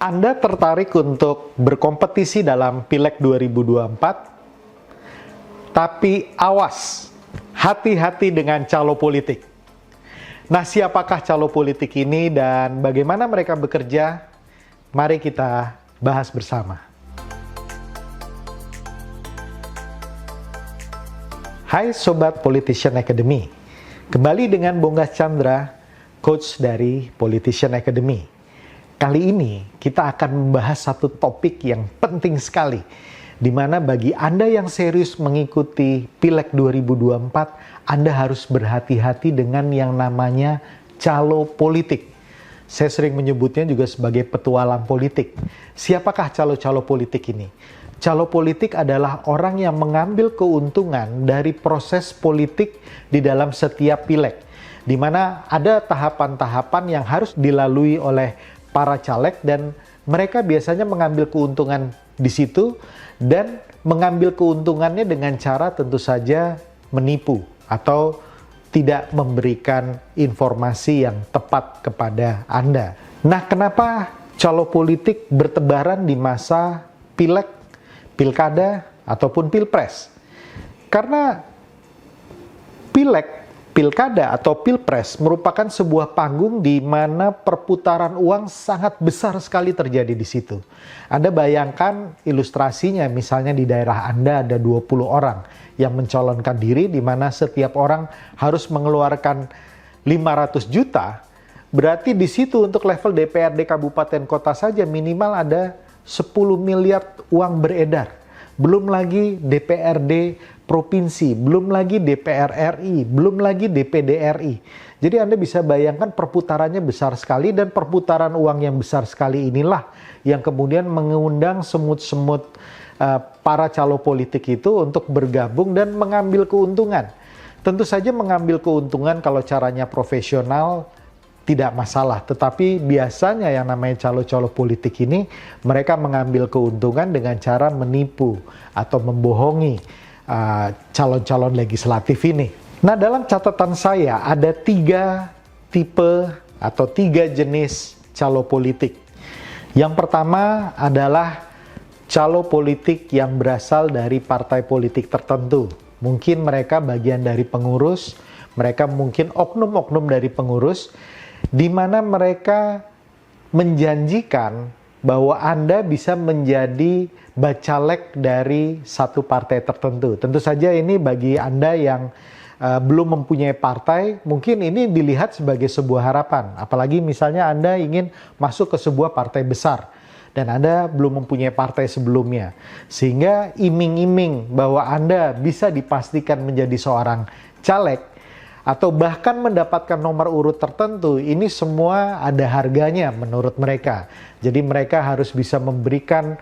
Anda tertarik untuk berkompetisi dalam Pileg 2024? Tapi awas, hati-hati dengan calo politik. Nah, siapakah calo politik ini dan bagaimana mereka bekerja? Mari kita bahas bersama. Hai Sobat Politician Academy, kembali dengan Bonggas Chandra, Coach dari Politician Academy. Kali ini kita akan membahas satu topik yang penting sekali, di mana bagi Anda yang serius mengikuti Pileg 2024, Anda harus berhati-hati dengan yang namanya calo politik. Saya sering menyebutnya juga sebagai petualang politik. Siapakah calo-calo politik ini? Calo politik adalah orang yang mengambil keuntungan dari proses politik di dalam setiap pileg, di mana ada tahapan-tahapan yang harus dilalui oleh para caleg dan mereka biasanya mengambil keuntungan di situ dan mengambil keuntungannya dengan cara tentu saja menipu atau tidak memberikan informasi yang tepat kepada Anda. Nah, kenapa calo politik bertebaran di masa pileg, pilkada, ataupun pilpres? Karena pileg, pilkada atau pilpres merupakan sebuah panggung di mana perputaran uang sangat besar sekali terjadi di situ. Anda bayangkan ilustrasinya, misalnya di daerah Anda ada 20 orang yang mencalonkan diri, di mana setiap orang harus mengeluarkan 500 juta, berarti di situ untuk level DPRD kabupaten kota saja minimal ada 10 miliar uang beredar. Belum lagi DPRD provinsi, belum lagi DPR RI, belum lagi DPD RI. Jadi Anda bisa bayangkan perputarannya besar sekali, dan perputaran uang yang besar sekali inilah yang kemudian mengundang semut-semut para calo politik itu untuk bergabung dan mengambil keuntungan. Tentu saja mengambil keuntungan kalau caranya profesional tidak masalah, tetapi biasanya yang namanya calo-calo politik ini mereka mengambil keuntungan dengan cara menipu atau membohongi calon-calon legislatif ini. Nah, dalam catatan saya ada 3 tipe atau 3 jenis calo politik. Yang pertama adalah calo politik yang berasal dari partai politik tertentu. Mungkin mereka bagian dari pengurus, mereka mungkin oknum-oknum dari pengurus, di mana mereka menjanjikan bahwa Anda bisa menjadi bacalek dari satu partai tertentu. Tentu saja ini bagi Anda yang belum mempunyai partai, mungkin ini dilihat sebagai sebuah harapan. Apalagi misalnya Anda ingin masuk ke sebuah partai besar dan Anda belum mempunyai partai sebelumnya. Sehingga iming-iming bahwa Anda bisa dipastikan menjadi seorang caleg atau bahkan mendapatkan nomor urut tertentu, ini semua ada harganya menurut mereka. Jadi mereka harus bisa memberikan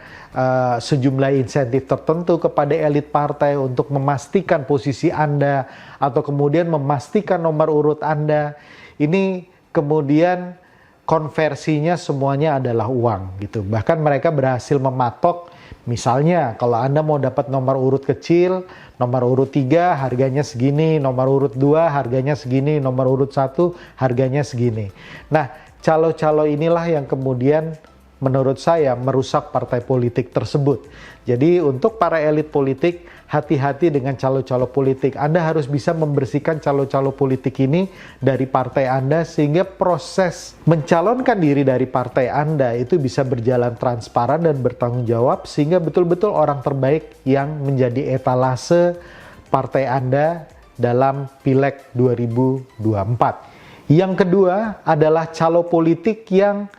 sejumlah insentif tertentu kepada elit partai untuk memastikan posisi Anda atau kemudian memastikan nomor urut Anda. Ini kemudian konversinya semuanya adalah uang gitu. Bahkan mereka berhasil mematok, misalnya kalau Anda mau dapat nomor urut kecil, nomor urut 3 harganya segini, nomor urut 2 harganya segini, nomor urut 1 harganya segini. Nah, calo-calo inilah yang kemudian menurut saya merusak partai politik tersebut. Jadi untuk para elit politik, hati-hati dengan calo-calo politik. Anda harus bisa membersihkan calo-calo politik ini dari partai Anda sehingga proses mencalonkan diri dari partai Anda itu bisa berjalan transparan dan bertanggung jawab, sehingga betul-betul orang terbaik yang menjadi etalase partai Anda dalam Pileg 2024. Yang kedua adalah calo politik yang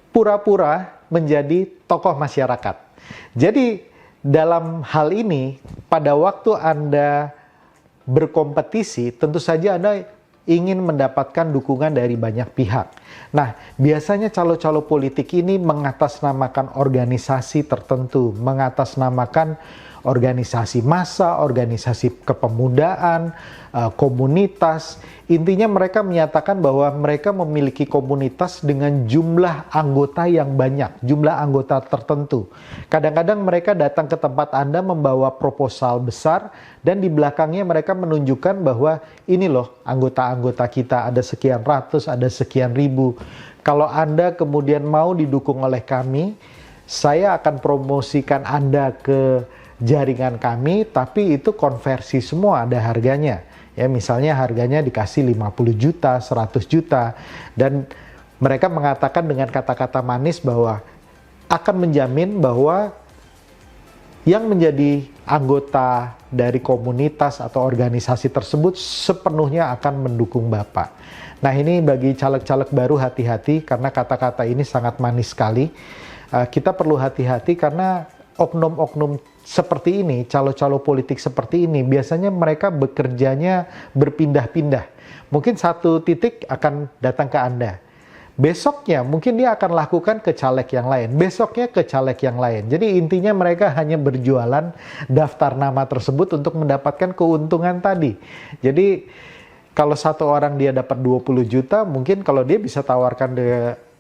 pura-pura menjadi tokoh masyarakat. Jadi dalam hal ini, pada waktu Anda berkompetisi, tentu saja Anda ingin mendapatkan dukungan dari banyak pihak. Nah, biasanya calo-calo politik ini mengatasnamakan organisasi tertentu, mengatasnamakan organisasi massa, organisasi kepemudaan, komunitas. Intinya mereka menyatakan bahwa mereka memiliki komunitas dengan jumlah anggota yang banyak, jumlah anggota tertentu. Kadang-kadang mereka datang ke tempat Anda membawa proposal besar dan di belakangnya mereka menunjukkan bahwa ini loh anggota-anggota kita, ada sekian ratus, ada sekian ribu, Ibu, kalau Anda kemudian mau didukung oleh kami, saya akan promosikan Anda ke jaringan kami, tapi itu konversi semua, ada harganya. Ya, misalnya harganya dikasih 50 juta, 100 juta, dan mereka mengatakan dengan kata-kata manis bahwa akan menjamin bahwa yang menjadi anggota dari komunitas atau organisasi tersebut sepenuhnya akan mendukung Bapak. Nah, ini bagi caleg-caleg baru hati-hati karena kata-kata ini sangat manis sekali. Kita perlu hati-hati karena oknum-oknum seperti ini, calo-calo politik seperti ini, biasanya mereka bekerjanya berpindah-pindah. Mungkin satu titik akan datang ke Anda. Besoknya mungkin dia akan lakukan ke caleg yang lain, besoknya ke caleg yang lain. Jadi intinya mereka hanya berjualan daftar nama tersebut untuk mendapatkan keuntungan tadi. Jadi kalau satu orang dia dapat 20 juta, mungkin kalau dia bisa tawarkan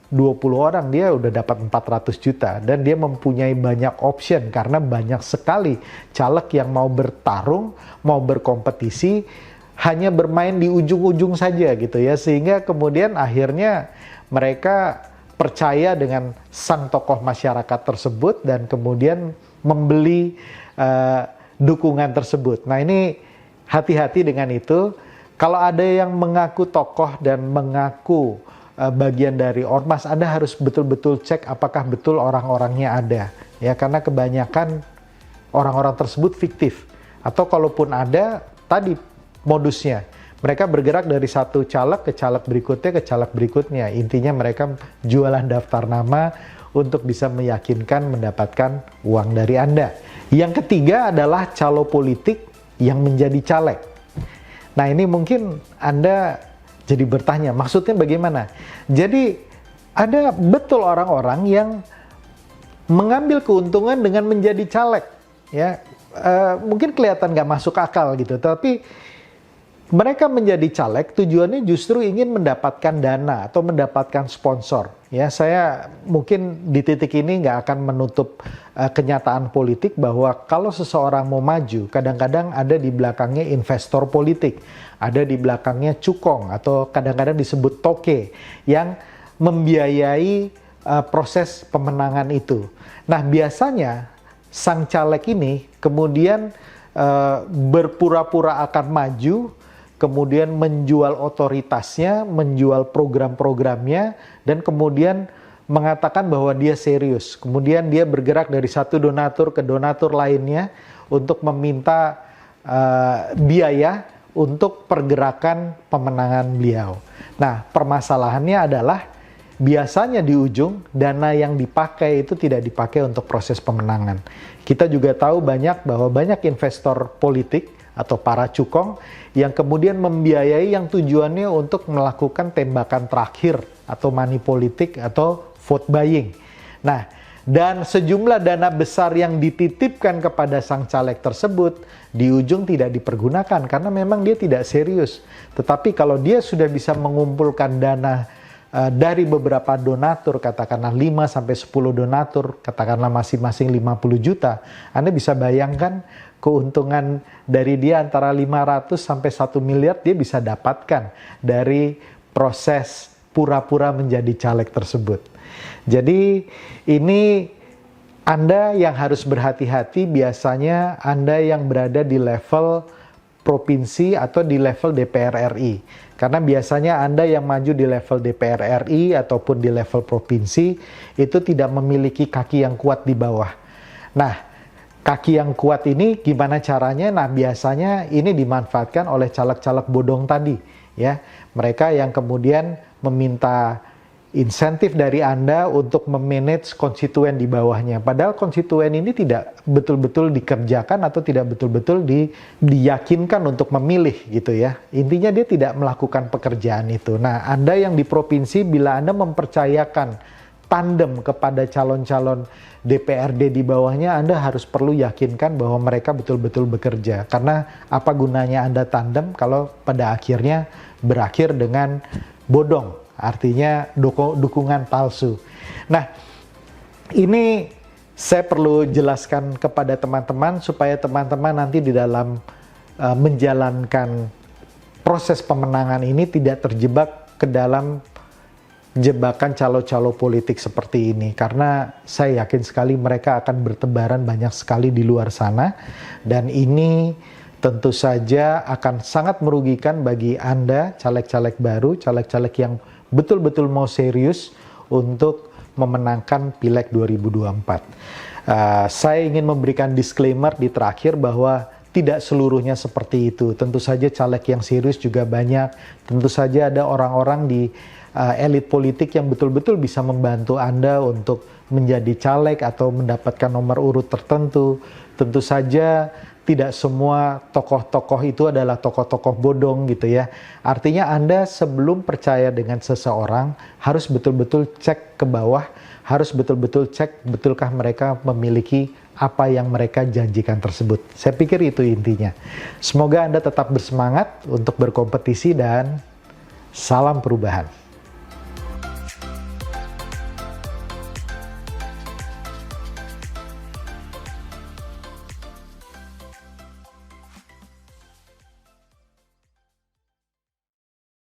20 orang, dia udah dapat 400 juta. Dan dia mempunyai banyak option karena banyak sekali caleg yang mau bertarung, mau berkompetisi, hanya bermain di ujung-ujung saja gitu ya. Sehingga kemudian akhirnya mereka percaya dengan sang tokoh masyarakat tersebut dan kemudian membeli dukungan tersebut. Nah, ini hati-hati dengan itu. Kalau ada yang mengaku tokoh dan mengaku bagian dari ormas, Anda harus betul-betul cek apakah betul orang-orangnya ada. Ya, karena kebanyakan orang-orang tersebut fiktif. Atau kalaupun ada, tadi modusnya. Mereka bergerak dari satu caleg ke caleg berikutnya ke caleg berikutnya. Intinya mereka jualan daftar nama untuk bisa meyakinkan mendapatkan uang dari Anda. Yang ketiga adalah calo politik yang menjadi caleg. Nah, ini mungkin Anda jadi bertanya, maksudnya bagaimana? Jadi ada betul orang-orang yang mengambil keuntungan dengan menjadi caleg. Ya, mungkin kelihatan nggak masuk akal gitu, tapi mereka menjadi caleg tujuannya justru ingin mendapatkan dana atau mendapatkan sponsor. Ya, saya mungkin di titik ini nggak akan menutup kenyataan politik bahwa kalau seseorang mau maju, kadang-kadang ada di belakangnya investor politik, ada di belakangnya cukong atau kadang-kadang disebut toke yang membiayai proses pemenangan itu. Nah, biasanya sang caleg ini kemudian berpura-pura akan maju, kemudian menjual otoritasnya, menjual program-programnya, dan kemudian mengatakan bahwa dia serius. Kemudian dia bergerak dari satu donatur ke donatur lainnya untuk meminta biaya untuk pergerakan pemenangan beliau. Nah, permasalahannya adalah biasanya di ujung dana yang dipakai itu tidak dipakai untuk proses pemenangan. Kita juga tahu bahwa banyak investor politik atau para cukong yang kemudian membiayai yang tujuannya untuk melakukan tembakan terakhir atau money politik atau vote buying. Nah, dan sejumlah dana besar yang dititipkan kepada sang caleg tersebut di ujung tidak dipergunakan karena memang dia tidak serius. Tetapi kalau dia sudah bisa mengumpulkan dana dari beberapa donatur, katakanlah 5-10 donatur, katakanlah masing-masing 50 juta, Anda bisa bayangkan keuntungan dari dia antara 500 sampai 1 miliar dia bisa dapatkan dari proses pura-pura menjadi caleg tersebut. Jadi ini Anda yang harus berhati-hati, biasanya Anda yang berada di level provinsi atau di level DPR RI. Karena biasanya Anda yang maju di level DPR RI ataupun di level provinsi itu tidak memiliki kaki yang kuat di bawah. Nah, kaki yang kuat ini gimana caranya? Nah, biasanya ini dimanfaatkan oleh caleg-caleg bodong tadi, ya. Mereka yang kemudian meminta insentif dari Anda untuk memanage konstituen di bawahnya. Padahal konstituen ini tidak betul-betul dikerjakan atau tidak betul-betul diyakinkan untuk memilih gitu ya. Intinya dia tidak melakukan pekerjaan itu. Nah, Anda yang di provinsi, bila Anda mempercayakan tandem kepada calon-calon DPRD di bawahnya, Anda harus perlu yakinkan bahwa mereka betul-betul bekerja. Karena apa gunanya Anda tandem kalau pada akhirnya berakhir dengan bodong. Artinya dukungan palsu. Nah, ini saya perlu jelaskan kepada teman-teman supaya teman-teman nanti di dalam menjalankan proses pemenangan ini tidak terjebak ke dalam jebakan calo-calo politik seperti ini, karena saya yakin sekali mereka akan bertebaran banyak sekali di luar sana, dan ini tentu saja akan sangat merugikan bagi Anda, caleg-caleg baru, caleg-caleg yang betul-betul mau serius untuk memenangkan Pileg 2024. Saya ingin memberikan disclaimer di terakhir bahwa tidak seluruhnya seperti itu. Tentu saja caleg yang serius juga banyak. Tentu saja ada orang-orang di elit politik yang betul-betul bisa membantu Anda untuk menjadi caleg atau mendapatkan nomor urut tertentu. Tentu saja tidak semua tokoh-tokoh itu adalah tokoh-tokoh bodong gitu ya. Artinya Anda sebelum percaya dengan seseorang harus betul-betul cek ke bawah, harus betul-betul cek betulkah mereka memiliki apa yang mereka janjikan tersebut. Saya pikir itu intinya. Semoga Anda tetap bersemangat untuk berkompetisi dan salam perubahan.